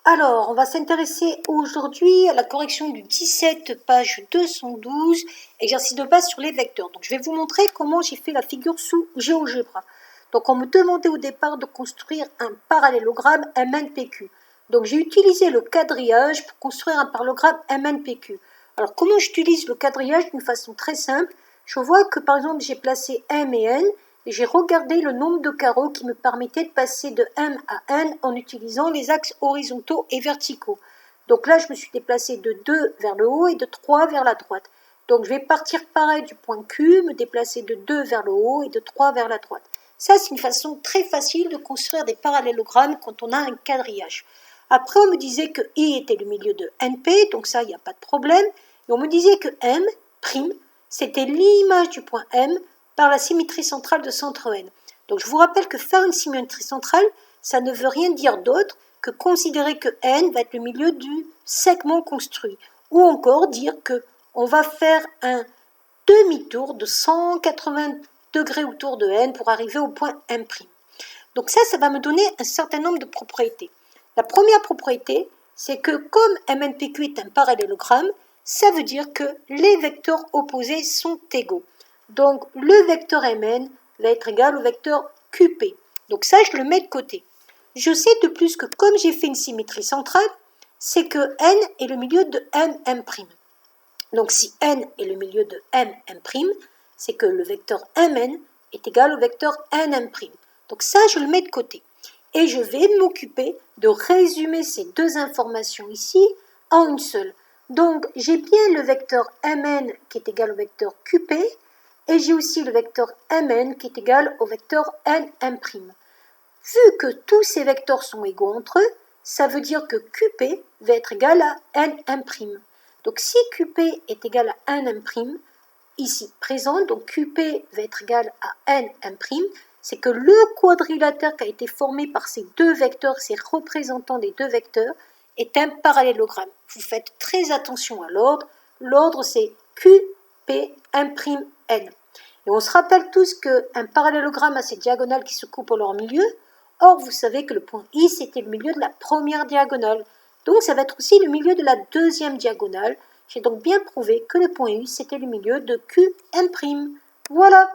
Alors, on va s'intéresser aujourd'hui à la correction du 17, page 212, exercice de base sur les vecteurs. Donc, je vais vous montrer comment j'ai fait la figure sous GeoGebra. Donc, on me demandait au départ de construire un parallélogramme MNPQ. Donc, j'ai utilisé le quadrillage pour construire un parallélogramme MNPQ. Alors, comment j'utilise le quadrillage d'une façon très simple? Je vois que, par exemple, j'ai placé M et N, et j'ai regardé le nombre de carreaux qui me permettait de passer de M à N en utilisant les axes horizontaux et verticaux. Donc là, je me suis déplacée de 2 vers le haut et de 3 vers la droite. Donc je vais partir pareil du point Q, me déplacer de 2 vers le haut et de 3 vers la droite. Ça, c'est une façon très facile de construire des parallélogrammes quand on a un quadrillage. Après, on me disait que I était le milieu de NP, donc ça, il n'y a pas de problème. Et on me disait que M', c'était l'image du point M par la symétrie centrale de centre N. Donc je vous rappelle que faire une symétrie centrale, ça ne veut rien dire d'autre que considérer que N va être le milieu du segment construit. Ou encore dire que on va faire un demi-tour de 180 degrés autour de N pour arriver au point M'. Donc ça va me donner un certain nombre de propriétés. La première propriété, c'est que comme MNPQ est un parallélogramme, ça veut dire que les vecteurs opposés sont égaux. Donc le vecteur Mn va être égal au vecteur QP. Donc ça, je le mets de côté. Je sais de plus que comme j'ai fait une symétrie centrale, c'est que N est le milieu de MM'. Donc si N est le milieu de MM', c'est que le vecteur Mn est égal au vecteur NM'. Donc ça, je le mets de côté. Et je vais m'occuper de résumer ces deux informations ici en une seule. Donc j'ai bien le vecteur Mn qui est égal au vecteur QP, et j'ai aussi le vecteur Mn qui est égal au vecteur Nm'. Vu que tous ces vecteurs sont égaux entre eux, ça veut dire que QP va être égal à Nm'. Donc si QP est égal à Nm', ici présent, donc QP va être égal à Nm', c'est que le quadrilatère qui a été formé par ces deux vecteurs, ces représentants des deux vecteurs, est un parallélogramme. Vous faites très attention à l'ordre. L'ordre, c'est QP', N. Et on se rappelle tous qu'un parallélogramme a ses diagonales qui se coupent à leur milieu. Or, vous savez que le point I, c'était le milieu de la première diagonale. Donc, ça va être aussi le milieu de la deuxième diagonale. J'ai donc bien prouvé que le point U, c'était le milieu de QM'. Voilà.